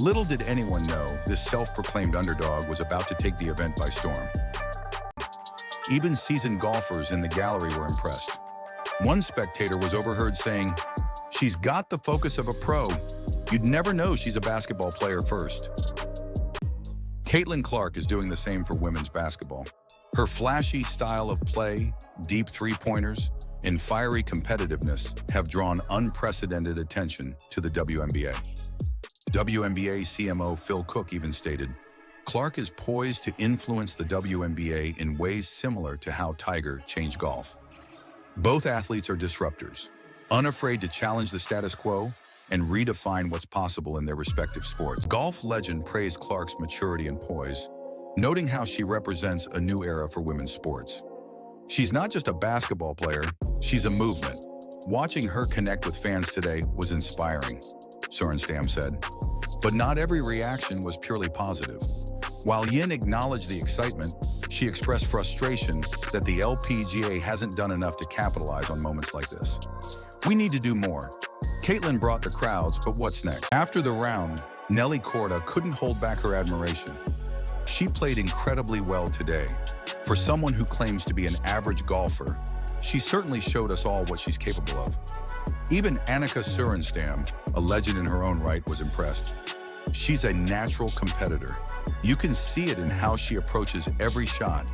Little did anyone know this self-proclaimed underdog was about to take the event by storm. Even seasoned golfers in the gallery were impressed. One spectator was overheard saying, "She's got the focus of a pro. You'd never know she's a basketball player first." Caitlin Clark is doing the same for women's basketball. Her flashy style of play, deep three-pointers, and fiery competitiveness have drawn unprecedented attention to the WNBA. WNBA CMO Phil Cook even stated, "Clark is poised to influence the WNBA in ways similar to how Tiger changed golf." Both athletes are disruptors, unafraid to challenge the status quo and redefine what's possible in their respective sports. Golf legend praised Clark's maturity and poise, noting how she represents a new era for women's sports. "She's not just a basketball player, she's a movement. Watching her connect with fans today was inspiring," Sorenstam said. But not every reaction was purely positive. While Yin acknowledged the excitement, she expressed frustration that the LPGA hasn't done enough to capitalize on moments like this. "We need to do more." Caitlin brought the crowds, but what's next? After the round, Nelly Korda couldn't hold back her admiration. "She played incredibly well today. For someone who claims to be an average golfer, she certainly showed us all what she's capable of." Even Annika Sorenstam, a legend in her own right, was impressed. "She's a natural competitor. You can see it in how she approaches every shot.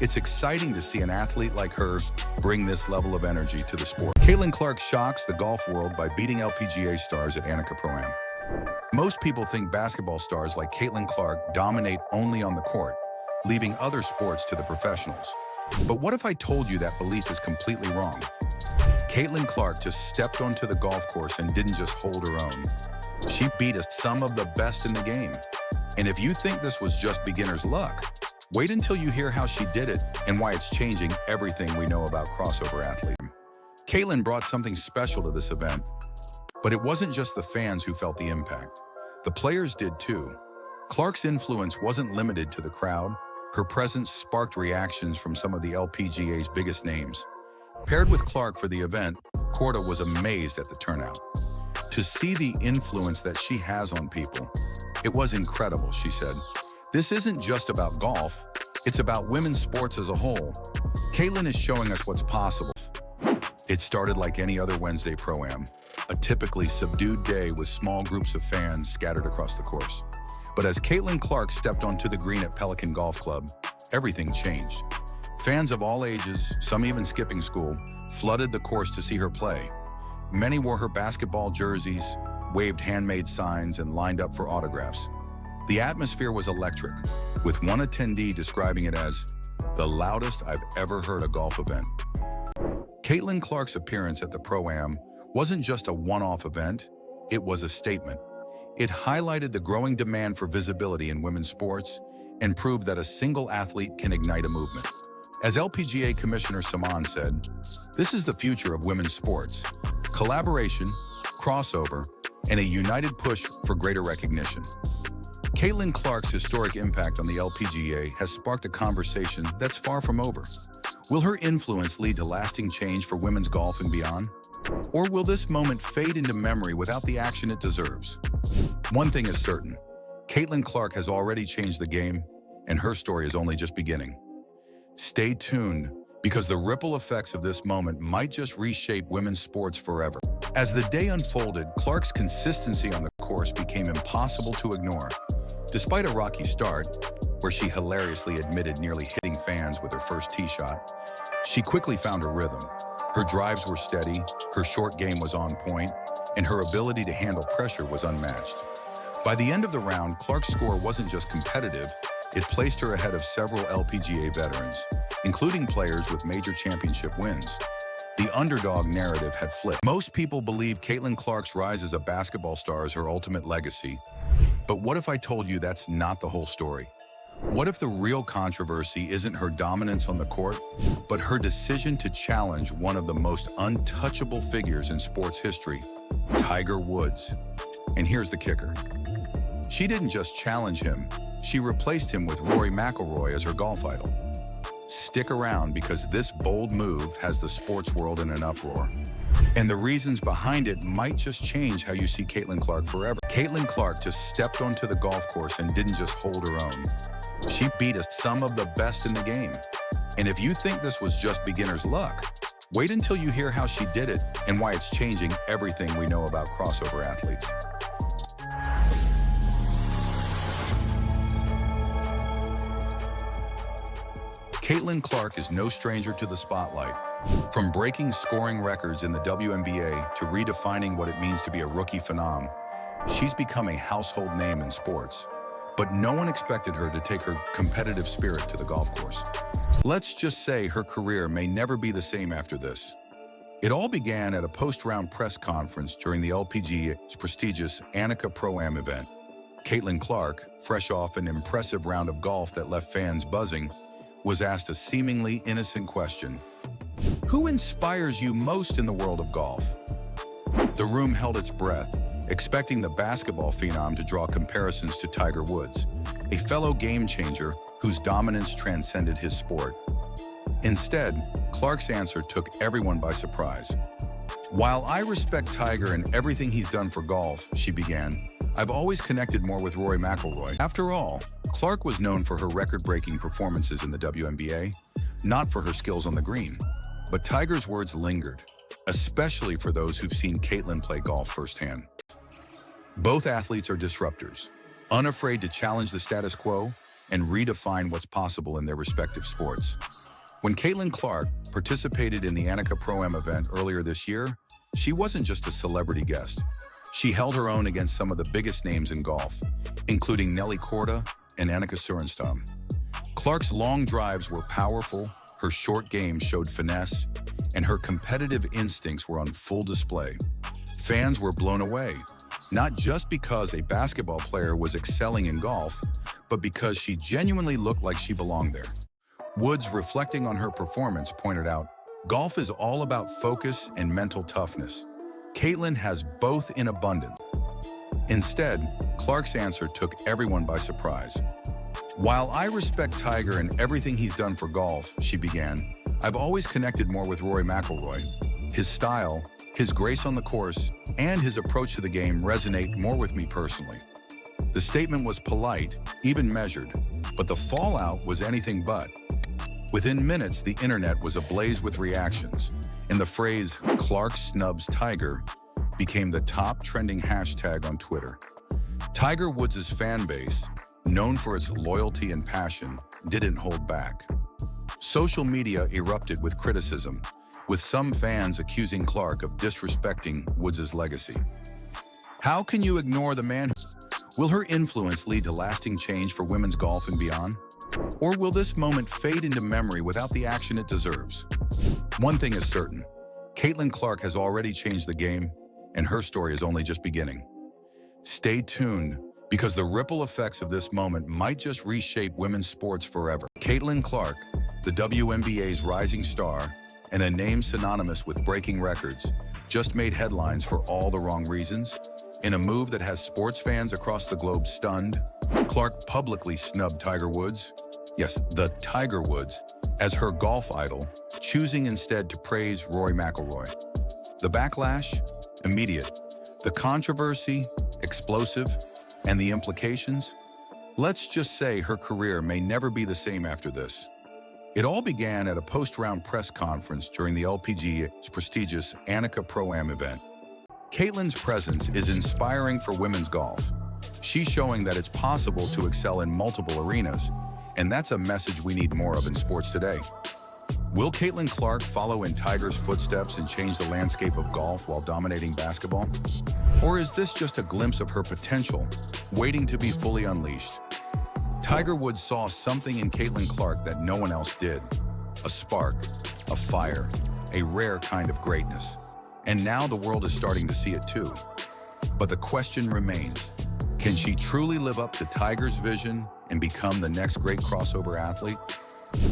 It's exciting to see an athlete like her bring this level of energy to the sport." Caitlin Clark shocks the golf world by beating LPGA stars at Annika Pro-Am. Most people think basketball stars like Caitlin Clark dominate only on the court, leaving other sports to the professionals. But what if I told you that belief is completely wrong? Caitlin Clark just stepped onto the golf course and didn't just hold her own. She beat some of the best in the game. And if you think this was just beginner's luck, wait until you hear how she did it and why it's changing everything we know about crossover athletes. Caitlin brought something special to this event, but it wasn't just the fans who felt the impact. The players did too. Clark's influence wasn't limited to the crowd. Her presence sparked reactions from some of the LPGA's biggest names. Paired with Clark for the event, Korda was amazed at the turnout. "To see the influence that she has on people, it was incredible," she said. "This isn't just about golf, it's about women's sports as a whole. Caitlin is showing us what's possible." It started like any other Wednesday Pro-Am, a typically subdued day with small groups of fans scattered across the course. But as Caitlin Clark stepped onto the green at Pelican Golf Club, everything changed. Fans of all ages, some even skipping school, flooded the course to see her play. Many wore her basketball jerseys, waved handmade signs, and lined up for autographs. The atmosphere was electric, with one attendee describing it as the loudest I've ever heard a golf event. Caitlin Clark's appearance at the Pro-Am wasn't just a one-off event, it was a statement. It highlighted the growing demand for visibility in women's sports and proved that a single athlete can ignite a movement. As LPGA Commissioner Saman said, "This is the future of women's sports. Collaboration, crossover, and a united push for greater recognition." Caitlin Clark's historic impact on the LPGA has sparked a conversation that's far from over. Will her influence lead to lasting change for women's golf and beyond? Or will this moment fade into memory without the action it deserves? One thing is certain, Caitlin Clark has already changed the game, and her story is only just beginning. Stay tuned, because the ripple effects of this moment might just reshape women's sports forever. As the day unfolded, Clark's consistency on the course became impossible to ignore. Despite a rocky start, where she hilariously admitted nearly hitting fans with her first tee shot, she quickly found her rhythm. Her drives were steady, her short game was on point, and her ability to handle pressure was unmatched. By the end of the round, Clark's score wasn't just competitive, it placed her ahead of several LPGA veterans, including players with major championship wins. The underdog narrative had flipped. Most people believe Caitlin Clark's rise as a basketball star is her ultimate legacy. But what if I told you that's not the whole story? What if the real controversy isn't her dominance on the court, but her decision to challenge one of the most untouchable figures in sports history, Tiger Woods? And here's the kicker. She didn't just challenge him, she replaced him with Rory McIlroy as her golf idol. Stick around, because this bold move has the sports world in an uproar. And the reasons behind it might just change how you see Caitlin Clark forever. Caitlin Clark just stepped onto the golf course and didn't just hold her own. She beat some of the best in the game. And if you think this was just beginner's luck, wait until you hear how she did it and why it's changing everything we know about crossover athletes. Caitlin Clark is no stranger to the spotlight. From breaking scoring records in the WNBA to redefining what it means to be a rookie phenom, she's become a household name in sports. But no one expected her to take her competitive spirit to the golf course. Let's just say her career may never be the same after this. It all began at a post-round press conference during the LPGA's prestigious Annika Pro-Am event. Caitlin Clark, fresh off an impressive round of golf that left fans buzzing, was asked a seemingly innocent question. Who inspires you most in the world of golf? The room held its breath, expecting the basketball phenom to draw comparisons to Tiger Woods, a fellow game-changer whose dominance transcended his sport. Instead, Clark's answer took everyone by surprise. While I respect Tiger and everything he's done for golf, she began, I've always connected more with Rory McIlroy. After all, Clark was known for her record-breaking performances in the WNBA, not for her skills on the green. But Tiger's words lingered, especially for those who've seen Caitlin play golf firsthand. Both athletes are disruptors, unafraid to challenge the status quo and redefine what's possible in their respective sports. When Caitlin Clark participated in the Annika Pro-Am event earlier this year, she wasn't just a celebrity guest. She held her own against some of the biggest names in golf, including Nelly Korda and Annika Sorenstam. Clark's long drives were powerful, her short game showed finesse, and her competitive instincts were on full display. Fans were blown away, not just because a basketball player was excelling in golf, but because she genuinely looked like she belonged there. Woods, reflecting on her performance, pointed out, golf is all about focus and mental toughness. Caitlin has both in abundance. Instead, Clark's answer took everyone by surprise. While I respect Tiger and everything he's done for golf, she began, I've always connected more with Rory McIlroy. His style, his grace on the course, and his approach to the game resonate more with me personally. The statement was polite, even measured, but the fallout was anything but. Within minutes, the internet was ablaze with reactions, and the phrase, Clark snubs Tiger, became the top trending hashtag on Twitter. Tiger Woods' fan base, known for its loyalty and passion, didn't hold back. Social media erupted with criticism, with some fans accusing Clark of disrespecting Woods' legacy. How can you ignore the man? Will her influence lead to lasting change for women's golf and beyond? Or will this moment fade into memory without the action it deserves? One thing is certain, Caitlin Clark has already changed the game, and her story is only just beginning. Stay tuned, because the ripple effects of this moment might just reshape women's sports forever. Caitlin Clark, the WNBA's rising star, and a name synonymous with breaking records, just made headlines for all the wrong reasons. In a move that has sports fans across the globe stunned, Clark publicly snubbed Tiger Woods, yes, the Tiger Woods, as her golf idol, choosing instead to praise Rory McIlroy. The backlash? Immediate. The controversy? Explosive. And the implications? Let's just say her career may never be the same after this. It all began at a post-round press conference during the LPGA's prestigious Annika Pro-Am event. Caitlin's presence is inspiring for women's golf. She's showing that it's possible to excel in multiple arenas, and that's a message we need more of in sports today. Will Caitlin Clark follow in Tiger's footsteps and change the landscape of golf while dominating basketball? Or is this just a glimpse of her potential, waiting to be fully unleashed? Tiger Woods saw something in Caitlin Clark that no one else did. A spark, a fire, a rare kind of greatness. And now the world is starting to see it too. But the question remains, can she truly live up to Tiger's vision and become the next great crossover athlete?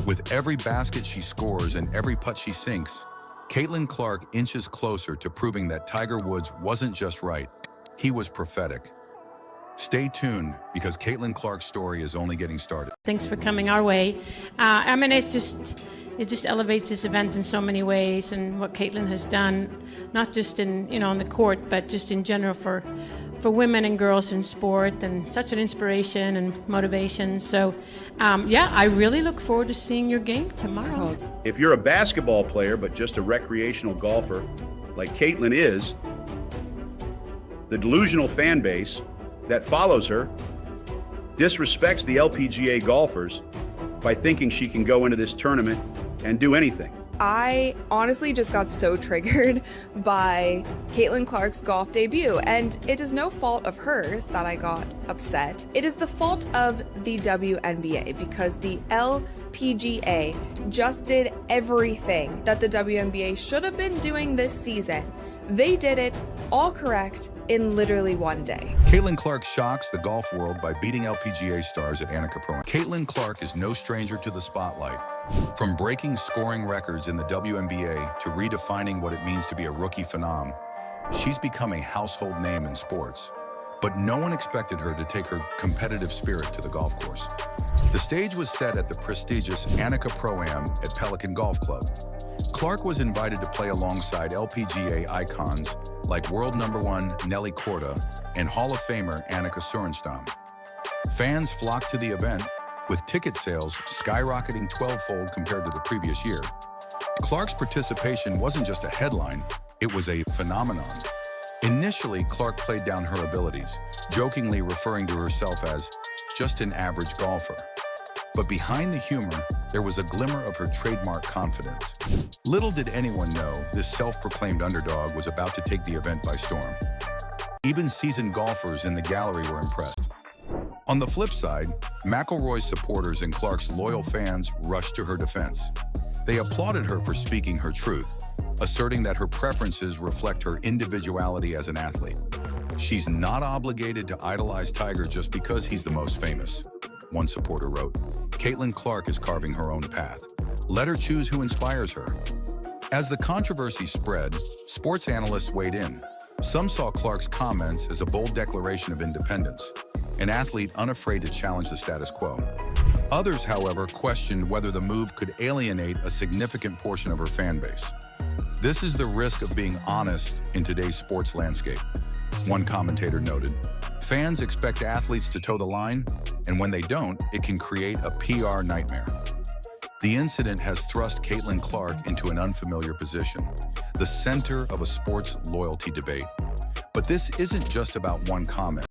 With every basket she scores and every putt she sinks, Caitlin Clark inches closer to proving that Tiger Woods wasn't just right, he was prophetic. Stay tuned, because Caitlin Clark's story is only getting started. Thanks for coming our way. It's just it just elevates this event in so many ways, and what Caitlin has done, not just in on the court, but just in general for women and girls in sport, and such an inspiration and motivation. So, yeah, I really look forward to seeing your game tomorrow. If you're a basketball player but just a recreational golfer, like Caitlin is, the delusional fan base that follows her disrespects the LPGA golfers by thinking she can go into this tournament and do anything. I honestly just got so triggered by Caitlin Clark's golf debut, and it is no fault of hers that I got upset. It is the fault of the WNBA, because the LPGA just did everything that the WNBA should have been doing this season. They did it all correct in literally one day. Caitlin Clark shocks the golf world by beating LPGA stars at Annika Pro Am. Caitlin Clark is no stranger to the spotlight. From breaking scoring records in the WNBA to redefining what it means to be a rookie phenom, she's become a household name in sports. But no one expected her to take her competitive spirit to the golf course. The stage was set at the prestigious Annika Pro Am at Pelican Golf Club. Clark was invited to play alongside LPGA icons like world #1 Nelly Korda and Hall of Famer Annika Sorenstam. Fans flocked to the event, with ticket sales skyrocketing 12-fold compared to the previous year. Clark's participation wasn't just a headline, it was a phenomenon. Initially, Clark played down her abilities, jokingly referring to herself as just an average golfer. But behind the humor, there was a glimmer of her trademark confidence. Little did anyone know this self-proclaimed underdog was about to take the event by storm. Even seasoned golfers in the gallery were impressed. On the flip side, McIlroy's supporters and Clark's loyal fans rushed to her defense. They applauded her for speaking her truth, asserting that her preferences reflect her individuality as an athlete. She's not obligated to idolize Tiger just because he's the most famous. One supporter wrote, "Caitlin Clark is carving her own path. Let her choose who inspires her." As the controversy spread, sports analysts weighed in. Some saw Clark's comments as a bold declaration of independence, an athlete unafraid to challenge the status quo. Others, however, questioned whether the move could alienate a significant portion of her fan base. This is the risk of being honest in today's sports landscape. One commentator noted, "Fans expect athletes to toe the line, and when they don't, it can create a PR nightmare." The incident has thrust Caitlin Clark into an unfamiliar position, the center of a sports loyalty debate. But this isn't just about one comment.